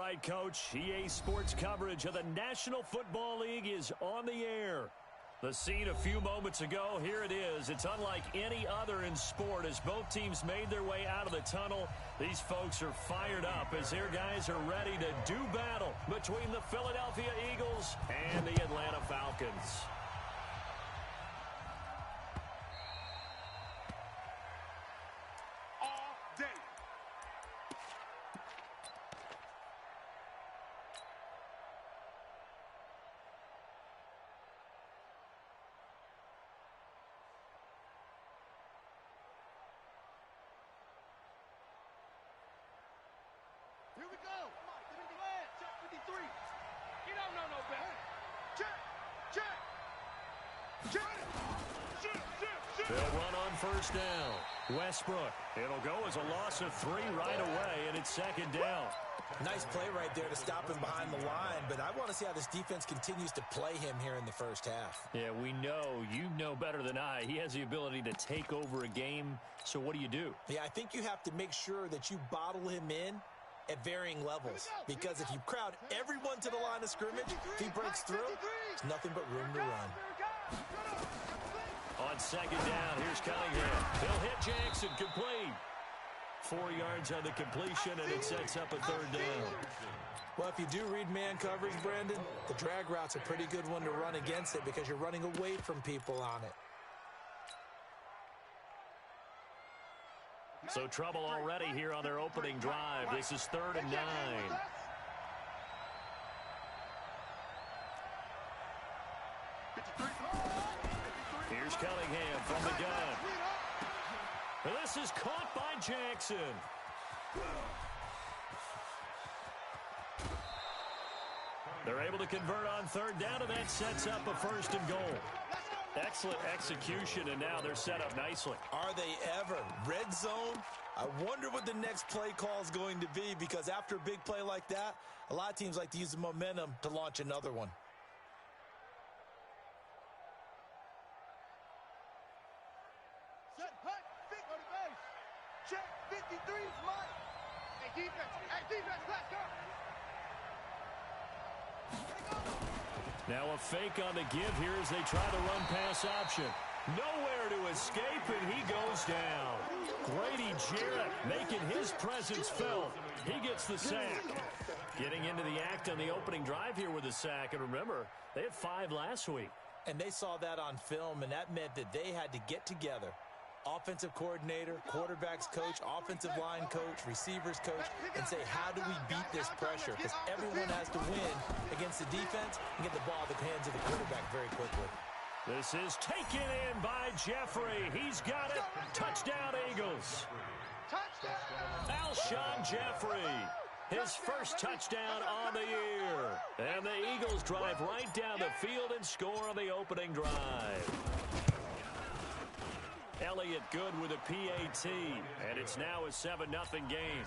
right, Coach. EA Sports coverage of the National Football League is on the air. The scene a few moments ago, here it is. It's unlike any other in sport as both teams made their way out of the tunnel. These folks are fired up as their guys are ready to do battle between the Philadelphia Eagles and the Atlanta Falcons. Here we go. Come on, get in the land. Check 53. You don't know no better. Check. They'll run on first down. Westbrook. It'll go as a loss of 3 right away, and it's second down. Nice play right there to stop him behind the line, but I want to see how this defense continues to play him here in the first half. Yeah, we know. You know better than I. He has the ability to take over a game, so what do you do? Yeah, I think you have to make sure that you bottle him in at varying levels, because if you crowd everyone to the line of scrimmage, if he breaks through, it's nothing but room to run. On second down, here's Cunningham. He'll hit Jackson, complete. 4 yards on the completion, and it sets up a third down. Well, if you do read man coverage, Brandon, the drag route's a pretty good one to run against it because you're running away from people on it. So trouble already here on their opening drive. This is 3rd and 9. Here's Cunningham from the gun. And this is caught by Jackson. They're able to convert on 3rd down, and that sets up a 1st and goal. Excellent execution, and now they're set up nicely. Are they ever? Red zone? I wonder what the next play call is going to be, because after a big play like that, a lot of teams like to use the momentum to launch another one. Set, hut, go to base. Check, 53 is mine. Hey, defense, let's go. Now a fake on the give here as they try the run-pass option. Nowhere to escape, and he goes down. Grady Jarrett making his presence felt. He gets the sack. Getting into the act on the opening drive here with a sack. And remember, they had 5 last week. And they saw that on film, and that meant that they had to get together. Offensive coordinator, quarterbacks coach, offensive line coach, receivers coach, and say, how do we beat this pressure? Because everyone has to win against the defense and get the ball in the hands of the quarterback very quickly. This is taken in by Jeffrey. He's got it. Touchdown, Eagles. Alshon Jeffrey, his first touchdown on the year. And the Eagles drive right down the field and score on the opening drive. Elliott good with a PAT, and it's now a 7-0 game.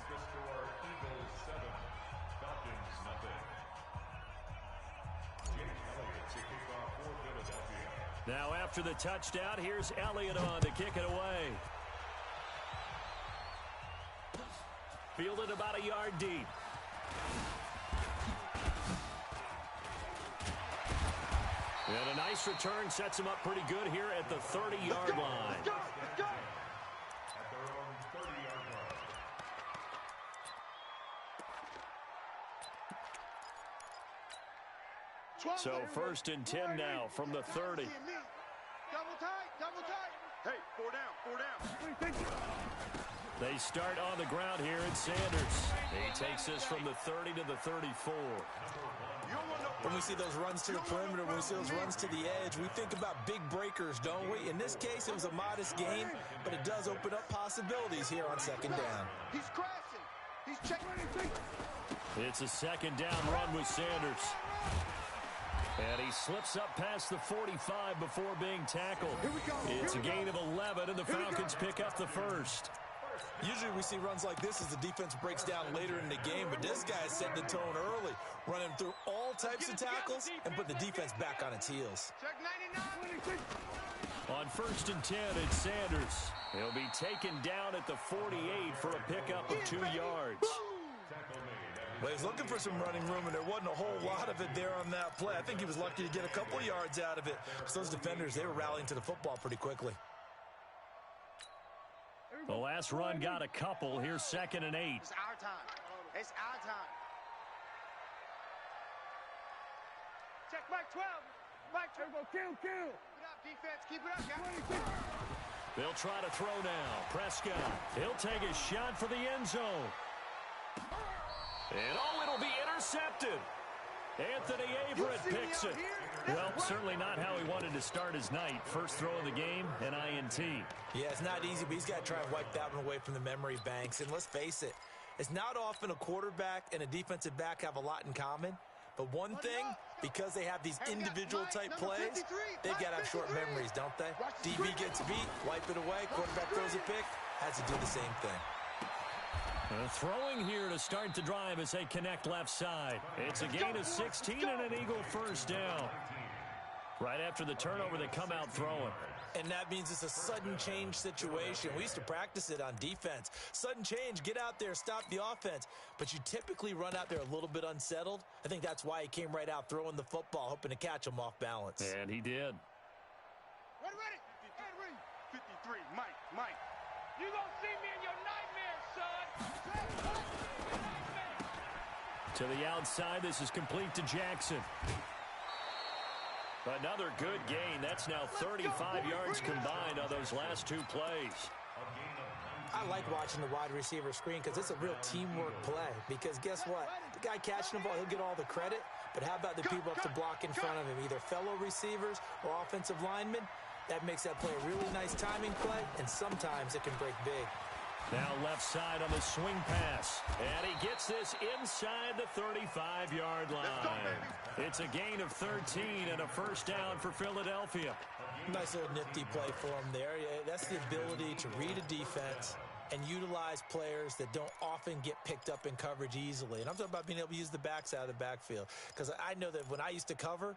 Now after the touchdown, here's Elliott on to kick it away. Fielded about a yard deep. And a nice return sets him up pretty good here at the 30-yard line. So 1st and 10 now from the 30. Double tight. Hey, 4 down. They start on the ground here at Sanders. He takes this from the 30 to the 34. When we see those runs to the perimeter, when we see those runs to the edge, we think about big breakers, don't we? In this case, it was a modest gain, but it does open up possibilities here on 2nd down. He's crashing. He's checking. It's a 2nd down run with Sanders. And he slips up past the 45 before being tackled. It's a gain of 11, and the Falcons pick up the 1st. Usually we see runs like this as the defense breaks down later in the game, but this guy is setting the tone early, running through all types of tackles and put the defense back on its heels. On 1st and 10, it's Sanders. He'll be taken down at the 48 for a pickup of 2 yards. Well, he's looking for some running room, and there wasn't a whole lot of it there on that play. I think he was lucky to get a couple yards out of it. Because those defenders, they were rallying to the football pretty quickly. The last run got a couple. Here's 2nd and 8. It's our time. It's our time. Check Mike 12. Mike 12. Kill. Keep it up, defense. Keep it up, guys. They'll try to throw now. Prescott. He'll take a shot for the end zone. And, it'll be intercepted. Anthony Averett picks it. Well, certainly not how he wanted to start his night. First throw of the game, an INT. Yeah, it's not easy, but he's got to try and wipe that one away from the memory banks. And let's face it, it's not often a quarterback and a defensive back have a lot in common. But one thing, because they have these individual-type plays, they've got to have short memories, don't they? DB gets beat, wipe it away, quarterback throws a pick, has to do the same thing. Throwing here to start the drive as they connect left side. It's a gain of 16 and an Eagle first down. Right after the turnover, they come out throwing. And that means it's a sudden change situation. We used to practice it on defense. Sudden change, get out there, stop the offense. But you typically run out there a little bit unsettled. I think that's why he came right out throwing the football, hoping to catch him off balance. And he did. Ready. 53, Mike. You gonna see me in your nightmares, son. To the outside, this is complete to Jackson. Another good gain. That's now 35 yards combined on those last 2 plays. I like watching the wide receiver screen because it's a real teamwork play. Because guess what? The guy catching the ball, he'll get all the credit. But how about the people up to block in front of him, either fellow receivers or offensive linemen? That makes that play a really nice timing play, and sometimes it can break big. Now left side on the swing pass. And he gets this inside the 35-yard line. It's a gain of 13 and a first down for Philadelphia. Nice little nifty play for him there. Yeah, that's the ability to read a defense and utilize players that don't often get picked up in coverage easily. And I'm talking about being able to use the backs out of the backfield. Because I know that when I used to cover,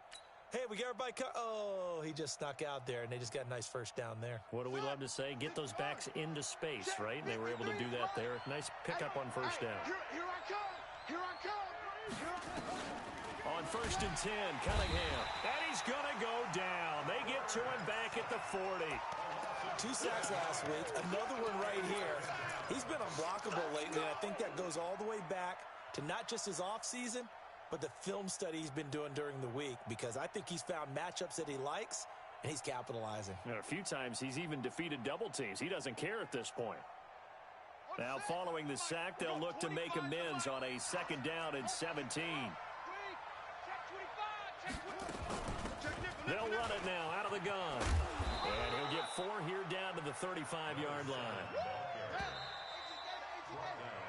hey, we got everybody oh, he just snuck out there, and they just got a nice first down there. What do we love to say? Get those backs into space, right? And they were able to do that there. Nice pickup on first down. Here I come. On 1st and 10, Cunningham. And he's going to go down. They get to him back at the 40. 2 sacks last week, another one right here. He's been unblockable lately, and I think that goes all the way back to not just his offseason, but the film study he's been doing during the week, because I think he's found matchups that he likes, and he's capitalizing. And a few times he's even defeated double teams. He doesn't care at this point. Now following the sack, they'll look to make amends on a 2nd down and 17. They'll run it now out of the gun. And he'll get 4 here down to the 35-yard line.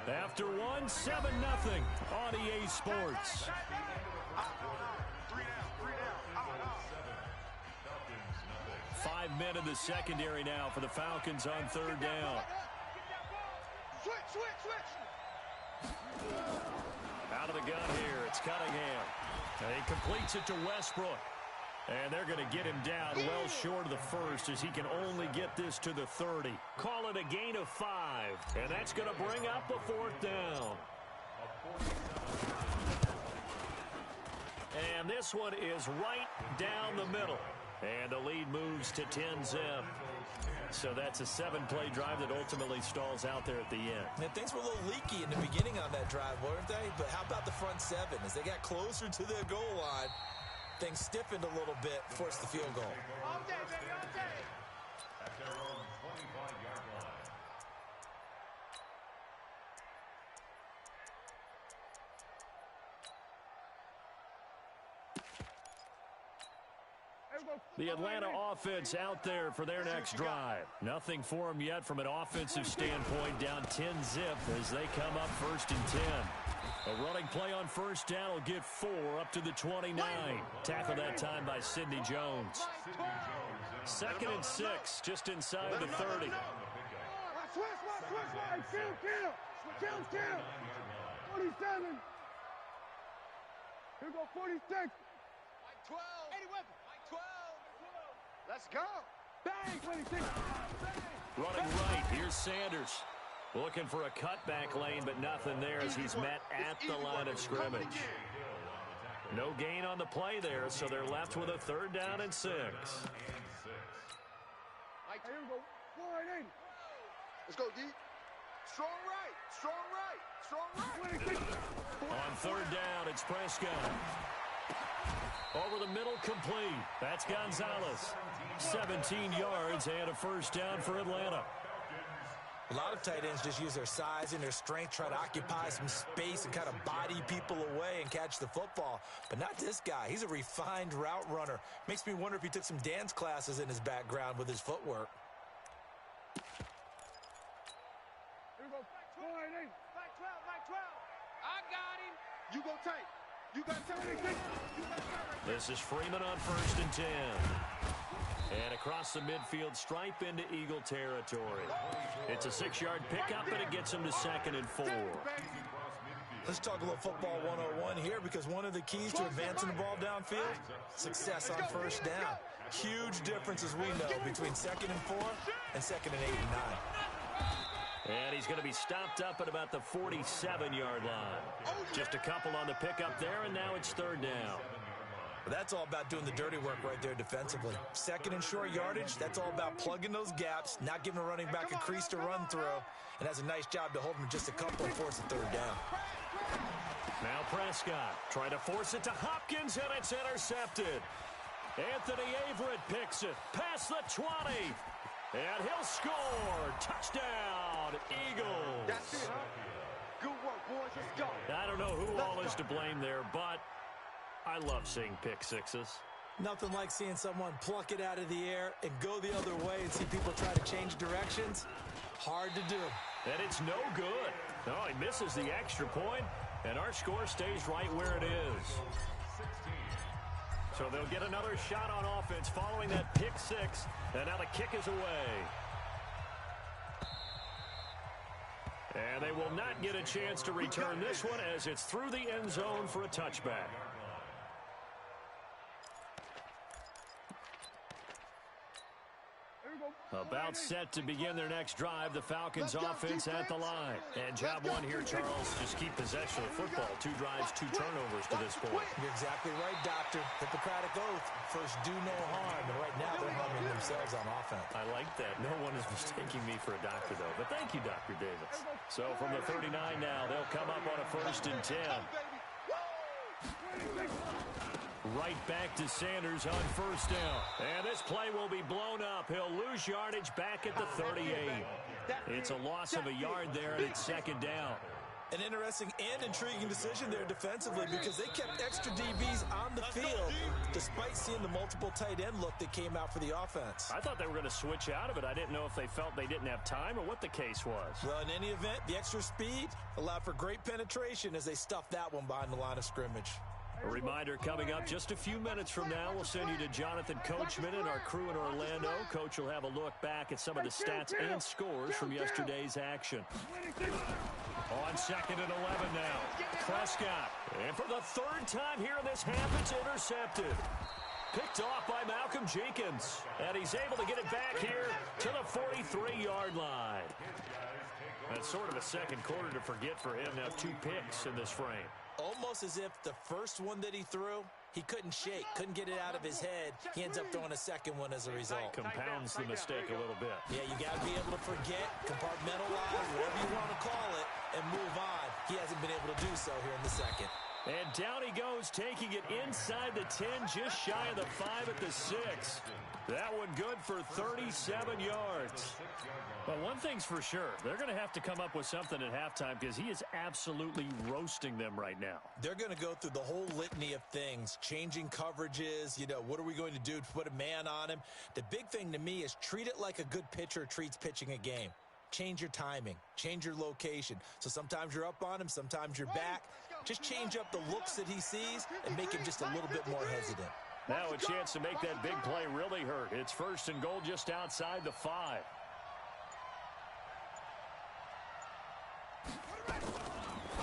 After 1, 7-0 on EA Sports. 5 men in the secondary now for the Falcons on 3rd down. Switch. Out of the gun here, it's Cunningham. And he completes it to Westbrook. And they're going to get him down well short of the first as he can only get this to the 30. Call it a gain of 5. And that's going to bring up a 4th down. And this one is right down the middle. And the lead moves to 10-zip. So that's a 7-play drive that ultimately stalls out there at the end. And things were a little leaky in the beginning on that drive, weren't they? But how about the front 7? As they got closer to their goal line, things stiffened a little bit, forced the field goal. All day, baby, all day. At their own 25-yard line. The Atlanta offense out there for their next drive. Nothing for them yet from an offensive standpoint, down 10-zip as they come up 1st and 10. A running play on 1st down will get 4 up to the 29. Tackle that time by Sidney Jones. 2nd and 6, just inside the 30. Switch. Kill. 47. Here go 46. Mike 12. 81. Mike 12. Let's go. Bang. 26. Running right, here's Sanders. Looking for a cutback lane, but nothing there as he's met at the line of scrimmage. No gain on the play there, so they're left with a 3rd down and 6. Here we go. 480. Let's go, D. Strong right. Strong right. Strong right. On 3rd down, it's Prescott. Over the middle, complete. That's Gonzalez. 17 yards and a 1st down for Atlanta. A lot of tight ends just use their size and their strength, try to occupy some space and kind of body people away and catch the football. But not this guy. He's a refined route runner. Makes me wonder if he took some dance classes in his background with his footwork. Here we go. Back 12. I got him. You go tight. You got tight. This is Freeman on 1st and 10. And across the midfield, stripe into Eagle territory. It's a 6-yard pickup, and it gets him to 2nd and 4. Let's talk a little football 101 here, because one of the keys to advancing the ball downfield, success on 1st down. Huge difference, as we know, between 2nd and 4 and 2nd and 8 and 9. And he's going to be stopped up at about the 47-yard line. Just a couple on the pickup there, and now it's 3rd down. But that's all about doing the dirty work right there defensively. 2nd and short yardage, that's all about plugging those gaps, not giving a running back a crease to run through, and has a nice job to hold him just a couple and force a 3rd down. Now Prescott trying to force it to Hopkins, and it's intercepted. Anthony Averett picks it past the 20, and he'll score. Touchdown, Eagles. That's it, huh? Good work, boys. Let's go. I don't know who all is to blame there, but I love seeing pick sixes. Nothing like seeing someone pluck it out of the air and go the other way and see people try to change directions. Hard to do. And it's no good. No, he misses the extra point, and our score stays right where it is. So they'll get another shot on offense following that pick six, and now the kick is away. And they will not get a chance to return this one as it's through the end zone for a touchback. About set to begin their next drive. The Falcons offense at the line. And job one here, Charles, just keep possession of the football. 2 drives, 2 turnovers to this point. You're exactly right, Doctor. Hippocratic oath. First, do no harm. And right now, they're harming themselves on offense. I like that. No one is mistaking me for a doctor, though. But thank you, Dr. Davis. So from the 39 now, they'll come up on a 1st and 10. Right back to Sanders on 1st down. And this play will be blown up. He'll lose yardage back at the 38. It's a loss of a yard there, and it's 2nd down. An interesting and intriguing decision there defensively, because they kept extra DBs on the field despite seeing the multiple tight end look that came out for the offense. I thought they were going to switch out of it. I didn't know if they felt they didn't have time or what the case was. Well, in any event, the extra speed allowed for great penetration as they stuffed that one behind the line of scrimmage. A reminder coming up just a few minutes from now, we'll send you to Jonathan Coachman and our crew in Orlando. Coach will have a look back at some of the stats and scores from yesterday's action. On 2nd and 11 now, Prescott. And for the 3rd time here in this half, it's intercepted. Picked off by Malcolm Jenkins. And he's able to get it back here to the 43-yard line. That's sort of a second quarter to forget for him. Now 2 picks in this frame. Almost as if the first one that he threw, he couldn't shake, couldn't get it out of his head. He ends up throwing a second one as a result. Compounds the mistake a little bit. Yeah, you got to be able to forget, compartmentalize, whatever you want to call it, and move on. He hasn't been able to do so here in the second. And down he goes, taking it inside the 10, just shy of the 5 at the 6. That one good for 37 yards. But one thing's for sure, they're going to have to come up with something at halftime because he is absolutely roasting them right now. They're going to go through the whole litany of things, changing coverages, what are we going to do to put a man on him? The big thing to me is treat it like a good pitcher treats pitching a game. Change your timing, change your location. So sometimes you're up on him, sometimes you're back. Just change up the looks that he sees and make him just a little bit more hesitant. Now a chance to make that big play really hurt. It's 1st and goal just outside the 5.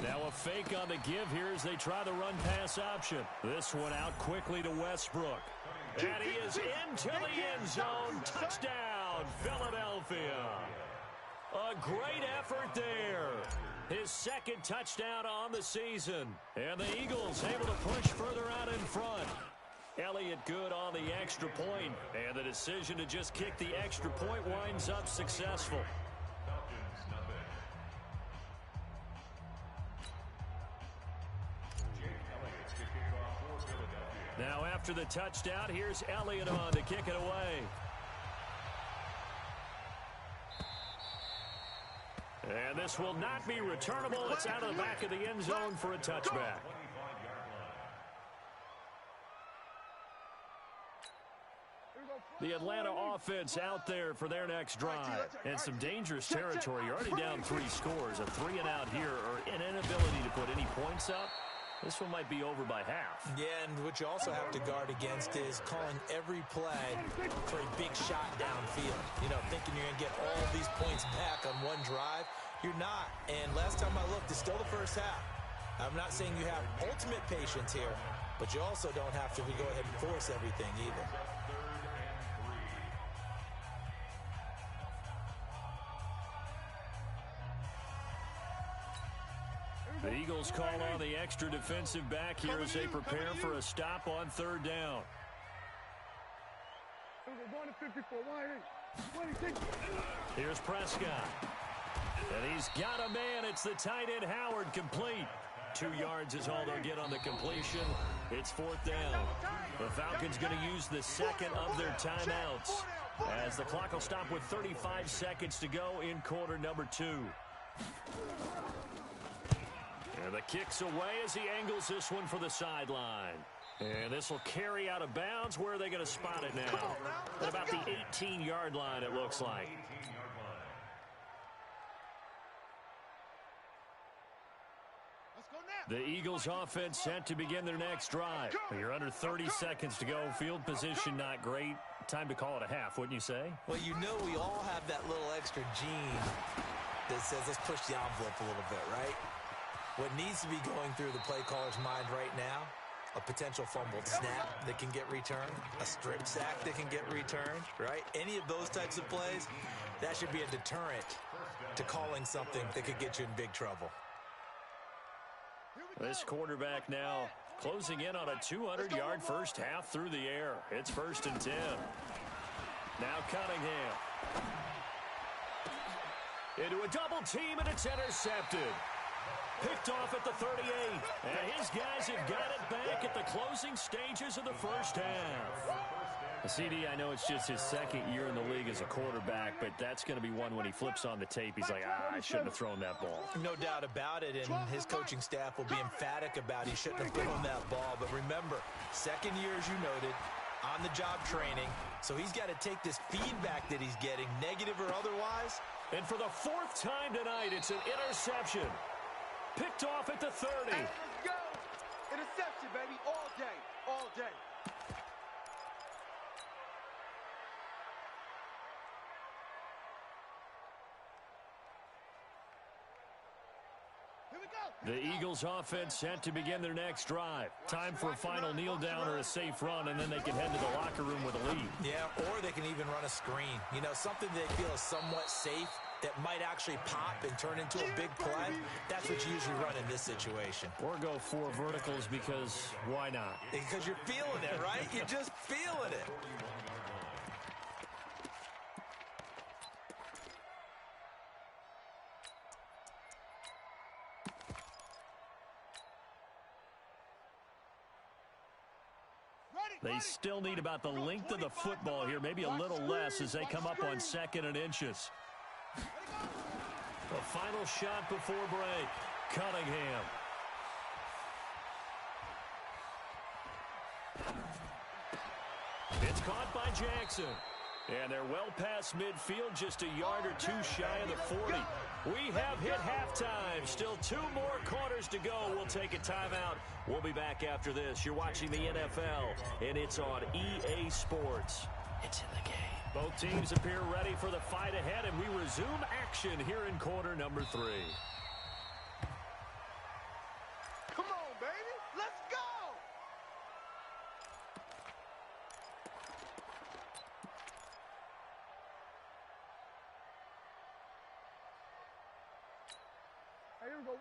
Now a fake on the give here as they try the run-pass option. This one out quickly to Westbrook. And he is into the end zone. Touchdown, Philadelphia. A great effort there. His second touchdown on the season. And the Eagles able to push further out in front. Elliott good on the extra point. And the decision to just kick the extra point winds up successful. Now after the touchdown, here's Elliott on to kick it away. And this will not be returnable. It's out of the back of the end zone for a touchback. The Atlanta offense out there for their next drive. And some dangerous territory. You're already down 3 scores. A 3-and-out here or an inability to put any points up. This one might be over by half. Yeah, and what you also have to guard against is calling every play for a big shot downfield. You know, thinking you're going to get all these points back on one drive. You're not. And last time I looked, it's still the first half. I'm not saying you have ultimate patience here, but you also don't have to go ahead and force everything either. The Eagles call on the extra defensive back here as they prepare for a stop on 3rd down. Here's Prescott. And he's got a man. It's the tight end Howard, complete. 2 yards is all they'll get on the completion. It's 4th down. The Falcons going to use the second of their timeouts as the clock will stop with 35 seconds to go in quarter number 2. And the kick's away as he angles this one for the sideline. And this will carry out of bounds. Where are they going to spot it now? At about the 18-yard line, it looks like. The Eagles offense set to begin their next drive. You're under 30 seconds to go. Field position not great. Time to call it a half, wouldn't you say? Well, you know we all have that little extra gene that says let's push the envelope a little bit, right? What needs to be going through the play caller's mind right now, a potential fumbled snap that can get returned, a strip sack that can get returned, right? Any of those types of plays, that should be a deterrent to calling something that could get you in big trouble. This quarterback now closing in on a 200-yard first half through the air. It's 1st and 10. Now Cunningham. Into a double team, and it's intercepted. Picked off at the 38. And his guys have got it back at the closing stages of the first half. CD, I know it's just his 2nd year in the league as a quarterback, but that's going to be one when he flips on the tape. He's like, I shouldn't have thrown that ball. No doubt about it, and his coaching staff will be emphatic about he shouldn't have thrown that ball. But remember, 2nd year, as you noted, on-the-job training, so he's got to take this feedback that he's getting, negative or otherwise. And for the 4th time tonight, it's an interception. Picked off at the 30. Hey, let's go. Interception, baby, all day, all day. Here we go. The Eagles offense set to begin their next drive. Time for a final kneel down or a safe run, and then they can head to the locker room with a lead. Yeah, or they can even run a screen. You know, something they feel is somewhat safe that might actually pop and turn into a big play. That's what you usually run in this situation. Or go 4 verticals because why not? Because you're feeling it, right? You're just feeling it. They still need about the length of the football here, maybe a little less as they come up on 2nd and inches. The final shot before break. Cunningham. It's caught by Jackson. And they're well past midfield, just a yard or 2 shy of the 40. We have hit halftime. Still 2 more quarters to go. We'll take a timeout. We'll be back after this. You're watching the NFL, and it's on EA Sports. It's in the game. Both teams appear ready for the fight ahead, and we resume action here in quarter number 3. Come on, baby. Let's go.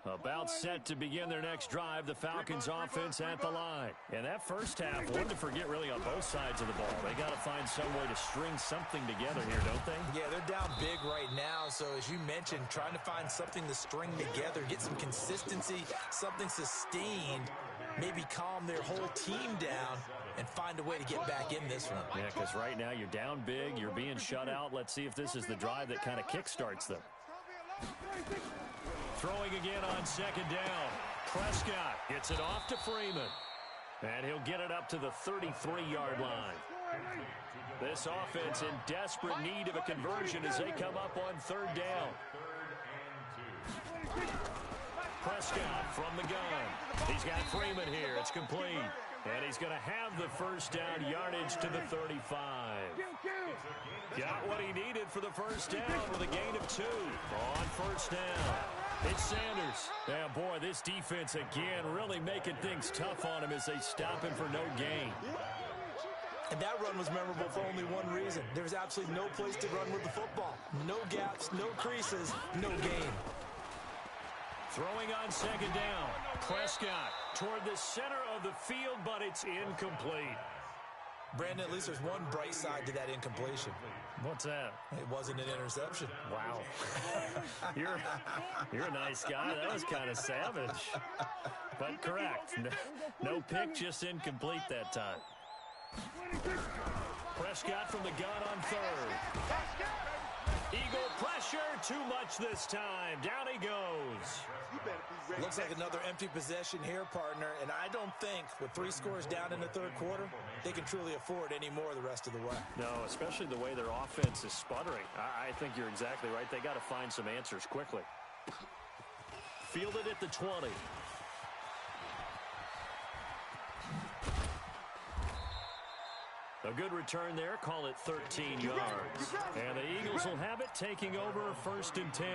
About set to begin their next drive, the Falcons offense at the line. And that first half, one to forget really on both sides of the ball. They got to find some way to string something together here, don't they? Yeah, they're down big right now. So as you mentioned, trying to find something to string together, get some consistency, something sustained, maybe calm their whole team down and find a way to get back in this one. Yeah, because right now you're down big, you're being shut out. Let's see if this is the drive that kind of kickstarts them. Throwing again on second down. Prescott gets it off to Freeman. And he'll get it up to the 33-yard line. This offense in desperate need of a conversion as they come up on third down. Prescott from the gun. He's got Freeman here. It's complete. And he's going to have the first down yardage to the 35. Got what he needed for the first down with a gain of 2 on first down. It's Sanders. Yeah, boy, this defense again really making things tough on him as they stop him for no gain. And that run was memorable for only one reason. There's absolutely no place to run with the football. No gaps, no creases, no gain. Throwing on second down. Prescott toward the center of the field, but it's incomplete. Brandon, at least there's one bright side to that incompletion. What's that? It wasn't an interception. Wow. You're a nice guy. That was kind of savage. But correct. No pick, just incomplete that time. Prescott from the gun on third. Eagle pressure, too much this time. Down he goes. Looks like another empty possession here, partner, and I don't think with 3 scores down in the third quarter, they can truly afford any more the rest of the way. No, especially the way their offense is sputtering. I think you're exactly right. They got to find some answers quickly. Fielded at the 20. A good return there. Call it 13 yards. And the Eagles will have it, taking over 1st and 10.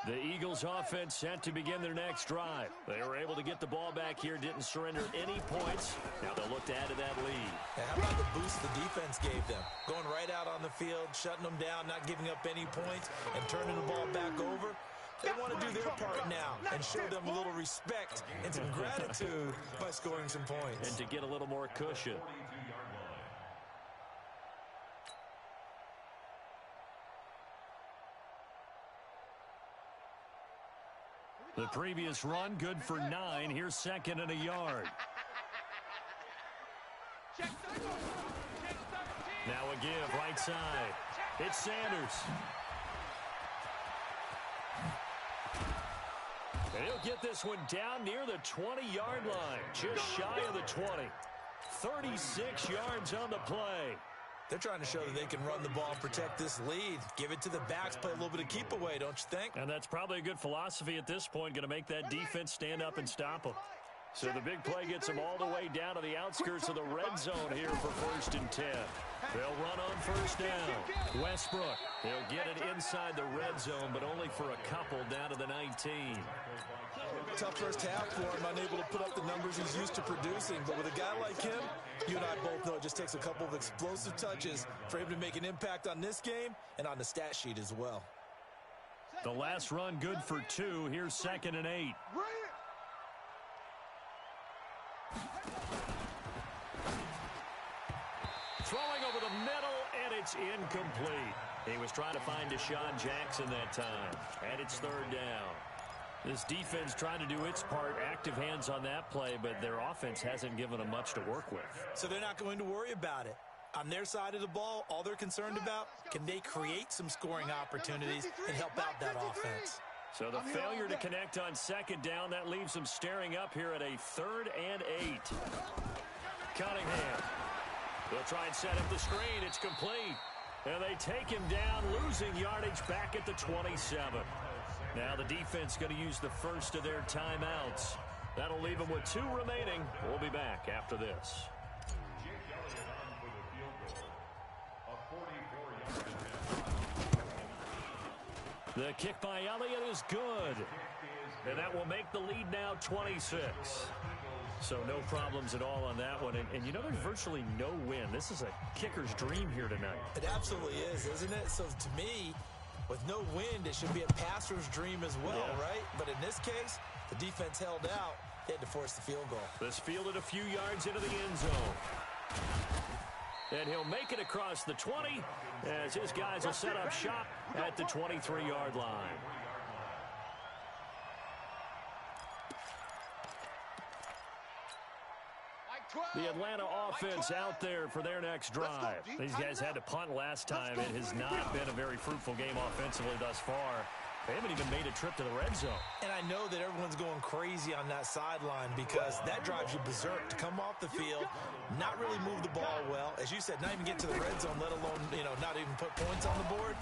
The Eagles offense set to begin their next drive. They were able to get the ball back here, didn't surrender any points. Now they'll look to add to that lead. And how about the boost the defense gave them? Going right out on the field, shutting them down, not giving up any points, and turning the ball back over. They want to do their part now and show them a little respect and some gratitude by scoring some points. And to get a little more cushion. The previous run, good for 9. Here's 2nd and a yard. Now a give, right side. It's Sanders. And he'll get this one down near the 20-yard line, just shy of the 20. 36 yards on the play. They're trying to show that they can run the ball and protect this lead. Give it to the backs, play a little bit of keep away, don't you think? And that's probably a good philosophy at this point, going to make that defense stand up and stop them. So the big play gets them all the way down to the outskirts of the red zone here for 1st and 10. They'll run on first down. Westbrook, he'll get it inside the red zone, but only for a couple down to the 19. Tough first half for him, unable to put up the numbers he's used to producing. But with a guy like him, you and I both know it just takes a couple of explosive touches for him to make an impact on this game and on the stat sheet as well. The last run good for 2. Here's 2nd and 8. Throwing over the middle, and it's incomplete. He was trying to find Deshaun Jackson that time. And it's 3rd down. This defense trying to do its part, active hands on that play, but their offense hasn't given them much to work with. So they're not going to worry about it. On their side of the ball, all they're concerned about, can they create some scoring opportunities and help out that offense? So the failure to connect on 2nd down, that leaves them staring up here at a 3rd and 8. Cunningham. They'll try and set up the screen. It's complete. And they take him down, losing yardage back at the 27. Now the defense going to use the first of their timeouts. That'll leave them with 2 remaining. We'll be back after this. The kick by Elliott is good. And that will make the lead now 26. So no problems at all on that one. And you know, there's virtually no win. This is a kicker's dream here tonight. It absolutely is, isn't it? So to me, with no wind, it should be a passer's dream as well, right? But in this case, the defense held out. They had to force the field goal. This fielded a few yards into the end zone. And he'll make it across the 20 as his guys will set up shop at the 23-yard line. The Atlanta offense out there for their next drive. These guys had to punt last time. It has not been a very fruitful game offensively thus far. They haven't even made a trip to the red zone. And I know that everyone's going crazy on that sideline because that drives you berserk to come off the field, not really move the ball well. As you said, not even get to the red zone, let alone, not even put points on the board.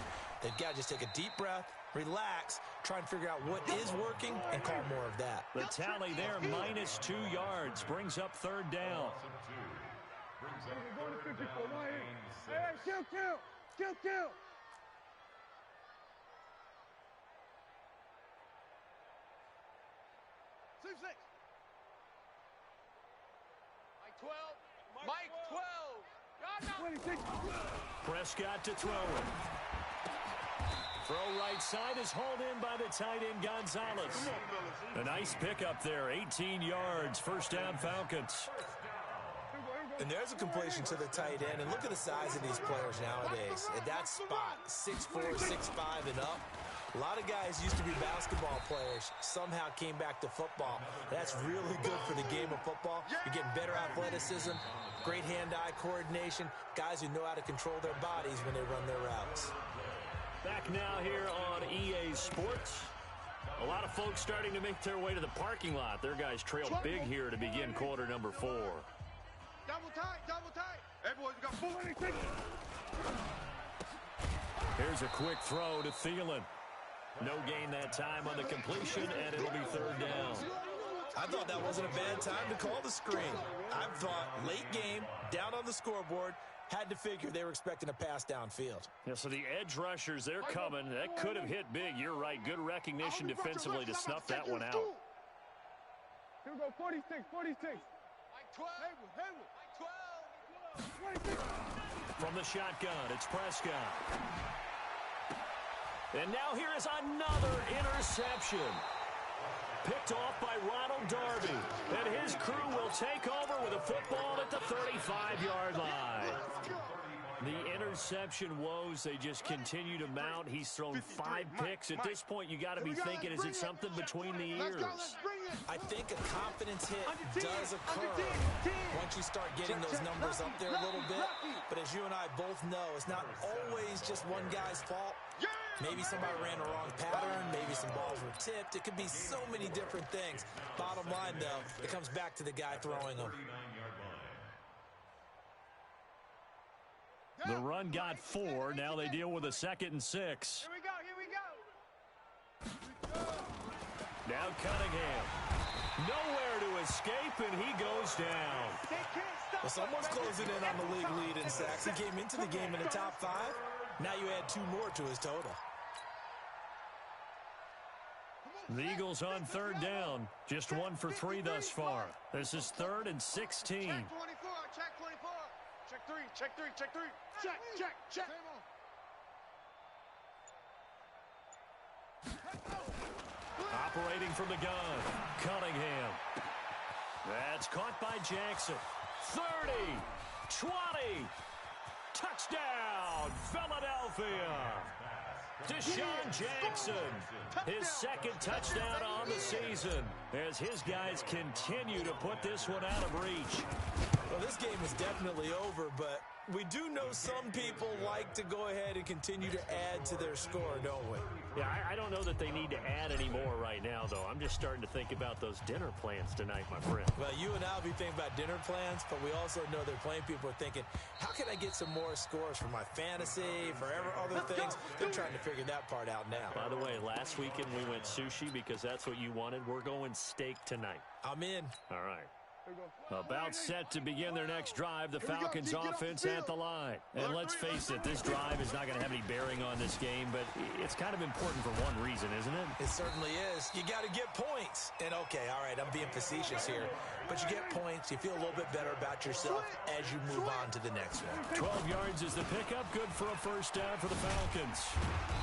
They've got to just take a deep breath, relax, try and figure out what is working, and call more of that. The tally there, minus 2 yards, brings up third down. Hey, kill. 6. Mike 12. Prescott to throw it. Throw right side is hauled in by the tight end Gonzalez. A nice pickup there, 18 yards, first down Falcons. And there's a completion to the tight end. And look at the size of these players nowadays. At that spot, 6'4", 6'5", and up. A lot of guys used to be basketball players, somehow came back to football. That's really good for the game of football. You're getting better athleticism, great hand-eye coordination, guys who know how to control their bodies when they run their routes. Back now here on EA Sports. A lot of folks starting to make their way to the parking lot. Their guys trail big here to begin quarter number 4. Double tight. Hey, boys, we got 4. Here's a quick throw to Thielen. No gain that time on the completion, and it'll be third down. I thought that wasn't a bad time to call the screen. I thought late game, down on the scoreboard, had to figure they were expecting a pass downfield. Yeah, so the edge rushers, they're coming. That could have hit big. You're right. Good recognition defensively to snuff that one out. Here we go, 46. Mike 12. Mike 12. From the shotgun, it's Prescott. And now here is another interception. Picked off by Ronald Darby. And his crew will take over with a football at the 35-yard line. The interception woes, they just continue to mount. He's thrown 5 picks. At this point, you got to be thinking, is it something between the ears? I think a confidence hit does occur once you start getting those numbers up there a little bit. But as you and I both know, it's not always just one guy's fault. Maybe somebody ran the wrong pattern. Maybe some balls were tipped. It could be so many different things. Bottom line, though, it comes back to the guy throwing them. The run got 4. Now they deal with a 2nd and 6. Here we go. Now Cunningham. Nowhere to escape, and he goes down. Well, someone's closing in on the league lead in sacks. He came into the game in the top 5. Now you add 2 more to his total. The Eagles on third down. Just 1 for 3 thus far. This is 3rd and 16. Check 24. Check 24. Check 3. Check. Operating from the gun. Cunningham. That's caught by Jackson. 30. 20. Touchdown, Philadelphia. Deshaun Jackson, his 2nd touchdown on the season as his guys continue to put this one out of reach. Well, this game is definitely over, but we do know some people like to go ahead and continue to add to their score, don't we? Yeah, I don't know that they need to add any more right now, though. I'm just starting to think about those dinner plans tonight, my friend. Well, you and I will be thinking about dinner plans, but we also know they're playing people are thinking, how can I get some more scores for my fantasy, for other things? They're trying to figure that part out now. By the way, last weekend we went sushi because that's what you wanted. We're going steak tonight. I'm in. All right. About set to begin their next drive, the Falcons offense at the line. And let's face it, this drive is not going to have any bearing on this game, but it's kind of important for one reason, isn't it? It certainly is. You got to get points. And okay, all right, I'm being facetious here, but you get points, you feel a little bit better about yourself as you move on to the next one. 12 yards is the pickup, good for a first down for the Falcons.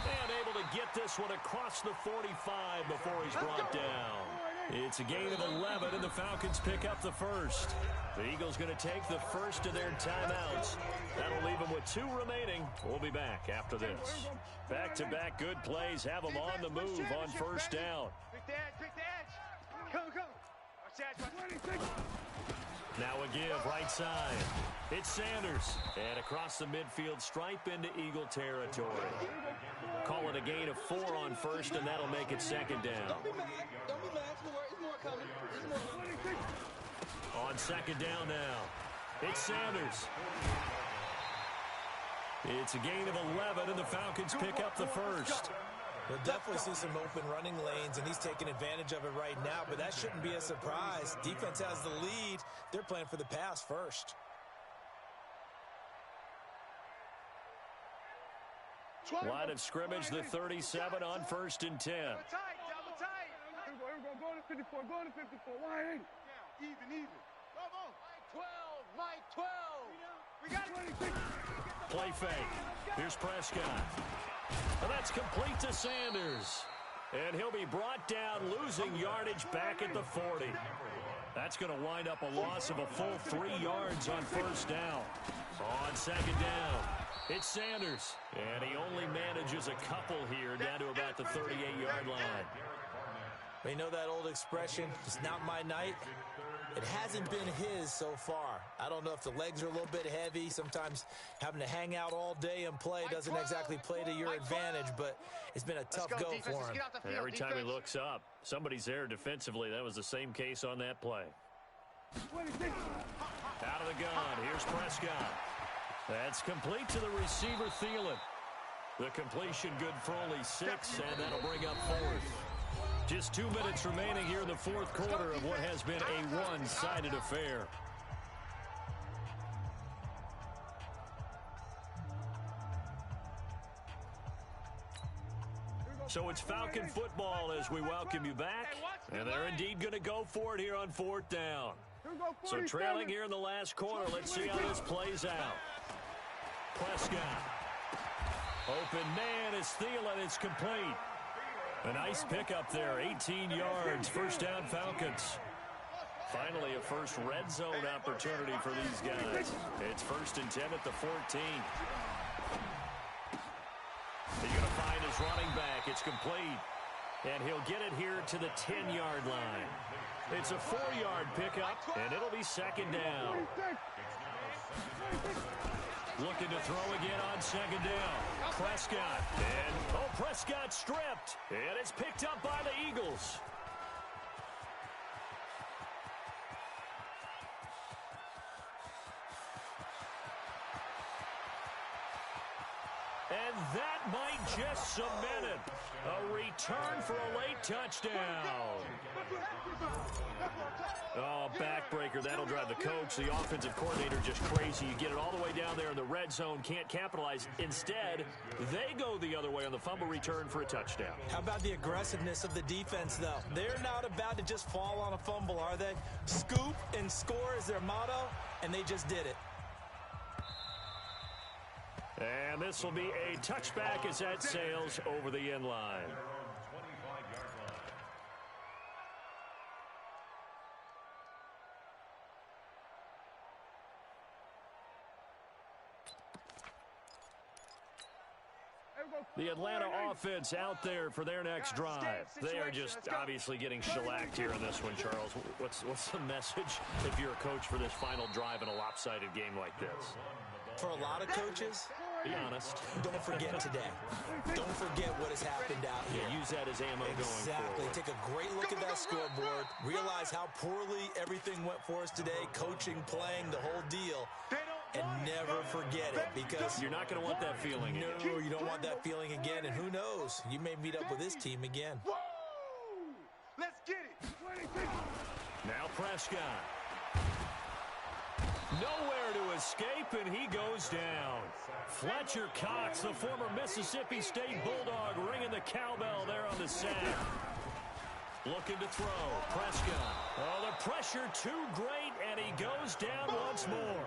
And able to get this one across the 45 before he's brought down. It's a gain of 11, and the Falcons pick up the first. The Eagles going to take the first of their timeouts. That'll leave them with 2 remaining. We'll be back after this. Back-to-back good plays have them on the move on first down. Pick the edge. Go. Watch that. Now a give, right side. It's Sanders. And across the midfield stripe into Eagle territory. Call it a gain of 4 on first, and that'll make it second down. Don't be mad. It's more coming. On second down now, it's Sanders. It's a gain of 11, and the Falcons pick up the first. We'll definitely see some open running lanes, and he's taking advantage of it right now, but that shouldn't be a surprise. Defense has the lead. They're playing for the pass first. Line of scrimmage, the 37 on first and 10. Double tight. Go to 54. Why ain't? Even. Come on. Mike 12. We got it. Play fake. Here's Prescott. And that's complete to Sanders. And he'll be brought down, losing yardage back at the 40. That's going to wind up a loss of a full 3 yards on first down. On second down, it's Sanders. And he only manages a couple here down to about the 38-yard line. You know that old expression, it's not my night? It hasn't been his so far. I don't know if the legs are a little bit heavy. Sometimes having to hang out all day and play doesn't exactly play to your advantage, but it's been a tough go for him. And every time he looks up, somebody's there defensively. That was the same case on that play. Out of the gun, here's Prescott. That's complete to the receiver, Thielen. The completion good for only 6, and that'll bring up 4th. Just 2 minutes remaining here in the fourth quarter of what has been a one-sided affair. So it's Falcon football as we welcome you back. And they're indeed going to go for it here on 4th down. So trailing here in the last quarter, let's see how this plays out. Prescott. Open man is Thielen. It's complete. A nice pickup there, 18 yards, first down Falcons. Finally a first red zone opportunity for these guys. It's 1st and 10 at the 14. He's going to find his running back. It's complete. And he'll get it here to the 10-yard line. It's a 4-yard pickup, and it'll be second down. Looking to throw again on second down. Prescott. And, Prescott stripped. And it's picked up by the Eagles. And that might just cement it. A return for a late touchdown. Oh, backbreaker. That'll drive the coach, the offensive coordinator, just crazy. You get it all the way down there in the red zone, can't capitalize. Instead, they go the other way on the fumble return for a touchdown. How about the aggressiveness of the defense, though? They're not about to just fall on a fumble, are they? Scoop and score is their motto, and they just did it. And this will be a touchback as that sails over the end line. The Atlanta offense out there for their next drive. They are just obviously getting shellacked here in this one, Charles. What's the message if you're a coach for this final drive in a lopsided game like this? For a lot of coaches, be honest. Don't forget today. Don't forget what has happened out here. Yeah, use that as ammo going Exactly. forward. Take a great look at that scoreboard. Realize how poorly everything went for us today. Coaching, playing, the whole deal. And never forget it, because you're not going to want that feeling again. No, you don't want that feeling again. And who knows? You may meet up with this team again. Let's get it. Now Prescott. Nowhere to escape, and he goes down. Fletcher Cox, the former Mississippi State Bulldog, ringing the cowbell there on the sack. Looking to throw. Prescott. Oh, the pressure too great, and he goes down once more.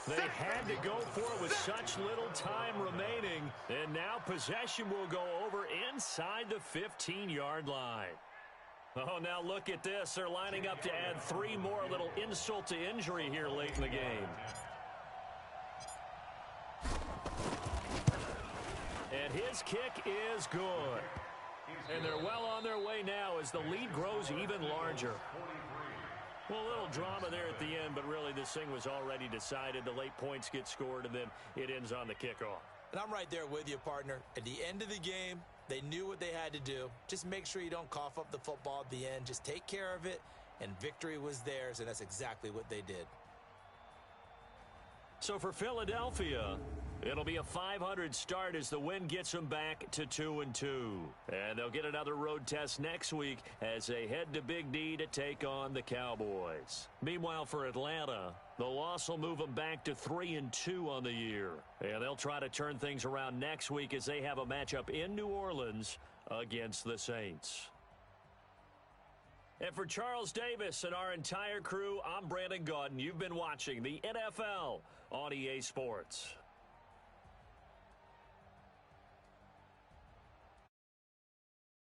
They had to go for it with such little time remaining, and now possession will go over inside the 15-yard line. Oh, now look at this. They're lining up to add 3 more, a little insult to injury here late in the game. And his kick is good. And they're well on their way now as the lead grows even larger. Well, a little drama there at the end, but really this thing was already decided. The late points get scored, and then it ends on the kickoff. And I'm right there with you, partner. At the end of the game, they knew what they had to do. Just make sure you don't cough up the football at the end. Just take care of it, and victory was theirs, and that's exactly what they did. So for Philadelphia, it'll be a .500 start as the win gets them back to 2-2. And they'll get another road test next week as they head to Big D to take on the Cowboys. Meanwhile, for Atlanta, the loss will move them back to 3-2 on the year. And they'll try to turn things around next week as they have a matchup in New Orleans against the Saints. And for Charles Davis and our entire crew, I'm Brandon Gaudin. You've been watching the NFL on EA Sports.